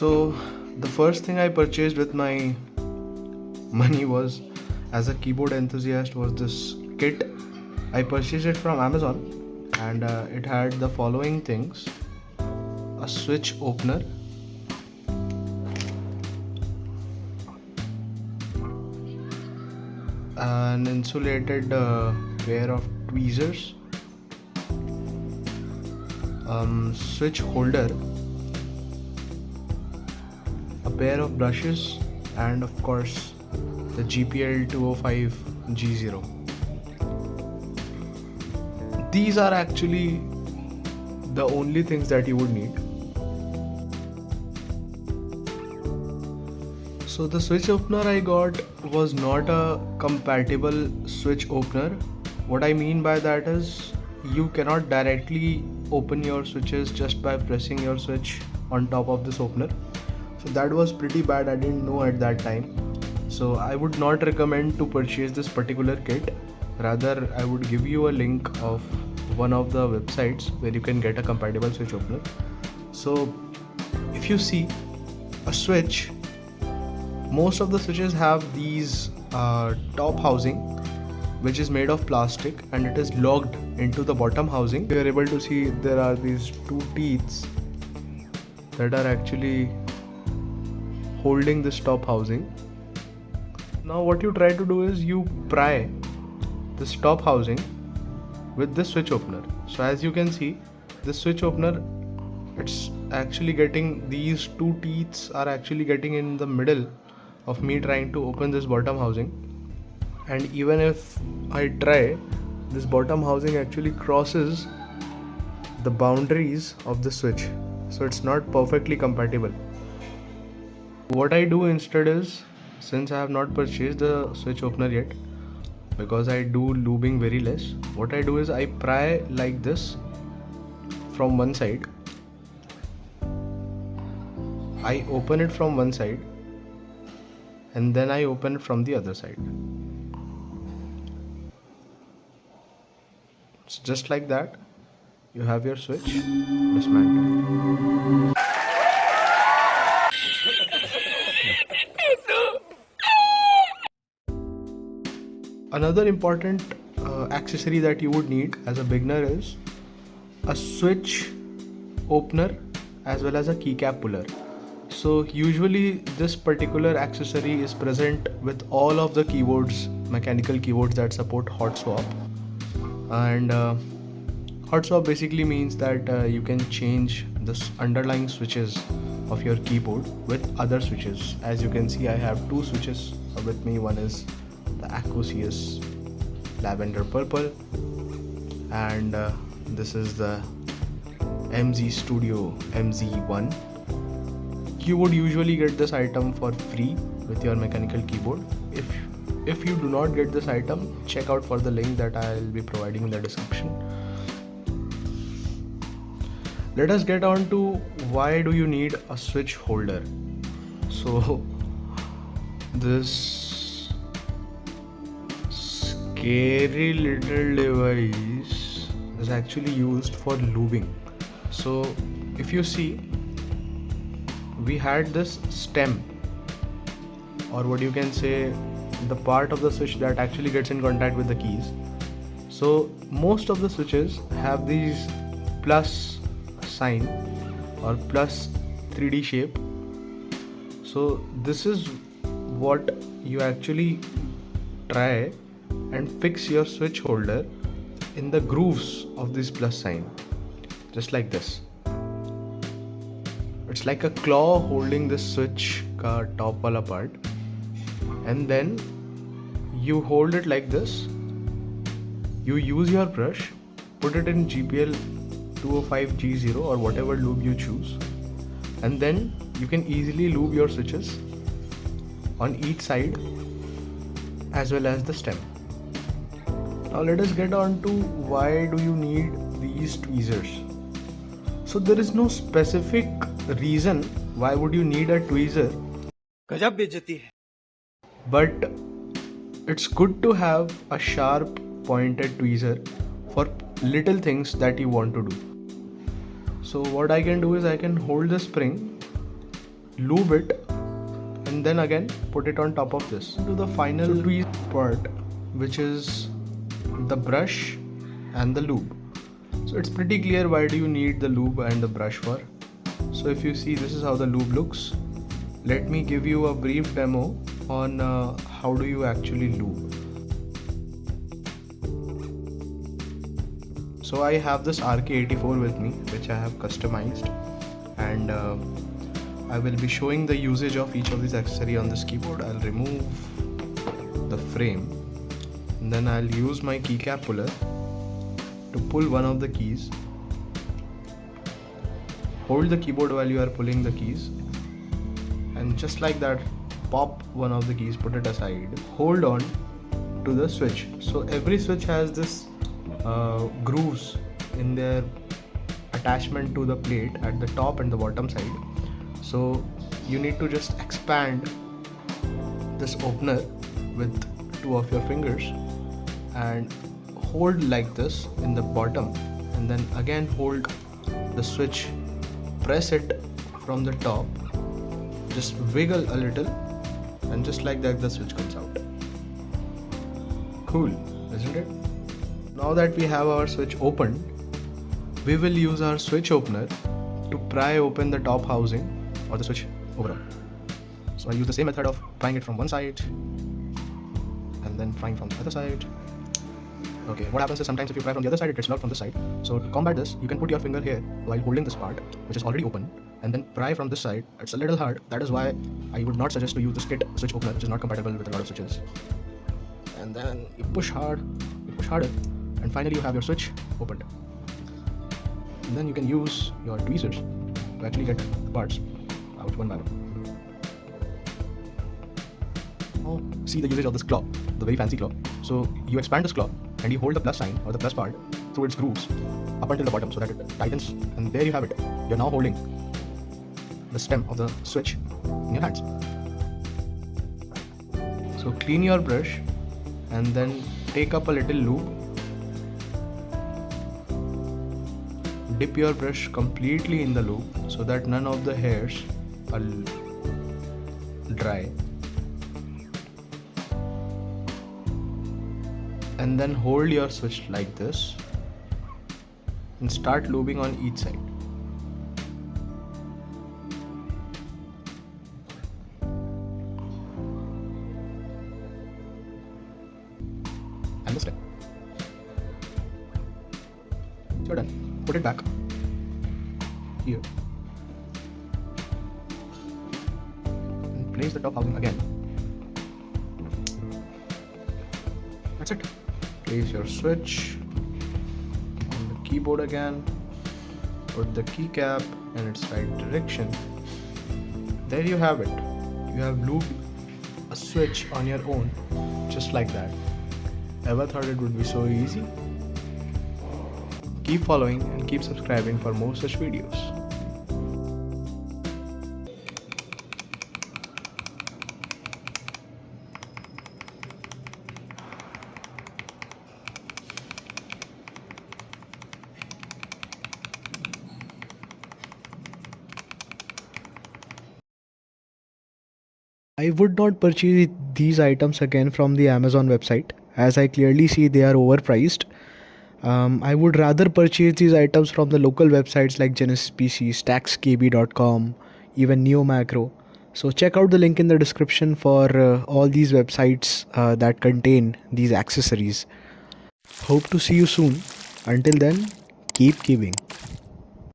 So the first thing I purchased with my money was, as a keyboard enthusiast, was this kit. I purchased it from Amazon, and it had the following things: a switch opener, an insulated pair of tweezers, switch holder, a pair of brushes, and of course the GPL 205 G0. These are actually the only things that you would need. So the switch opener I got was not a compatible switch opener. What I mean by that is, you cannot directly open your switches just by pressing your switch on top of this opener. So that was pretty bad. I didn't know at that time. So I would not recommend to purchase this particular kit. Rather, I would give you a link of one of the websites where you can get a compatible switch opener. So if you see a switch, most of the switches have these top housing, which is made of plastic, and it is locked into the bottom housing. You are able to see there are these two teeth that are actually holding this top housing. Now what you try to do is you pry this top housing with this switch opener. So as you can see, this switch opener, it's actually getting, these two teeth are actually getting in the middle of me trying to open this bottom housing. And even if I try, this bottom housing actually crosses the boundaries of the switch, so it's not perfectly compatible. What I do instead is, since I have not purchased the switch opener yet, because I do lubing very less, what I do is I pry like this from one side. I open it from one side, and then I open it from the other side. So just like that, you have your switch dismantled. Another important accessory that you would need as a beginner is a switch opener as well as a keycap puller. So usually this particular accessory is present with all of the keyboards, mechanical keyboards that support hot swap. And hot swap basically means that you can change the underlying switches of your keyboard with other switches. As you can see, I have two switches with me. One is the Aquosius Lavender Purple, and this is the MZ Studio MZ1. You would usually get this item for free with your mechanical keyboard. If you do not get this item, check out for the link that I will be providing in the description. Let us get on to why do you need a switch holder. So this scary little device is actually used for lubing. So if you see, we had this stem, or what you can say, the part of the switch that actually gets in contact with the keys. So most of the switches have these plus sign or plus 3D shape. So this is what you actually try and fix your switch holder in the grooves of this plus sign, just like this. It's like a claw holding this switch ka top wala part, and then you hold it like this. You use your brush, put it in GPL 205 G0 or whatever lube you choose, and then you can easily lube your switches on each side as well as the stem. Now let us get on to why do you need these tweezers. So there is no specific reason why would you need a tweezer, गजब बेइज्जती है, but it's good to have a sharp pointed tweezer for little things that you want to do. So what I can do is I can hold the spring lube it, and then again put it on top of this. To the final tweeze part, which is the brush and the lube. So it's pretty clear why do you need the lube and the brush for. So if you see, this is how the lube looks. Let me give you a brief demo on how do you actually lube. So I have this RK84 with me, which I have customized, and I will be showing the usage of each of these accessories on this keyboard. I'll remove the frame, and then I'll use my keycap puller to pull one of the keys. Hold the keyboard while you are pulling the keys, and just like that, pop one of the keys, put it aside, hold on to the switch. So every switch has this grooves in their attachment to the plate at the top and the bottom side. So you need to just expand this opener with two of your fingers and hold like this in the bottom, and then again hold the switch, press it from the top, just wiggle a little, and just like that the switch comes out. Cool, isn't it? Now that we have our switch opened, we will use our switch opener to pry open the top housing or the switch overall. So I use the same method of prying it from one side and then prying from the other side. Okay, what happens is sometimes if you pry from the other side, it gets locked from this side. So to combat this, you can put your finger here while holding this part, which is already open, and then pry from this side. It's a little hard. That is why I would not suggest to use this kit switch opener, which is not compatible with a lot of switches. And then you push hard, you push harder, and finally you have your switch opened. And then you can use your tweezers to actually get the parts out one by one. Now see the usage of this claw, the very fancy claw. So you expand this claw and you hold the plus sign or the plus part through its grooves up until the bottom so that it tightens, and there you have it. You're now holding the stem of the switch in your hands. So clean your brush and then take up a little lube. Dip your brush completely in the lube so that none of the hairs are dry. And then hold your switch like this and start lubing on each side. And the step. You're done. Put it back here and place the top housing again. That's it. Place your switch on the keyboard again, put the keycap in its right direction. There you have it. You have lubed a switch on your own, just like that. Ever thought it would be so easy? Keep following and keep subscribing for more such videos. I would not purchase these items again from the Amazon website, as I clearly see they are overpriced. I would rather purchase these items from the local websites like Genesis PC, StacksKB.com, even Neo Macro. So check out the link in the description for all these websites that contain these accessories. Hope to see you soon. Until then, keep keeping.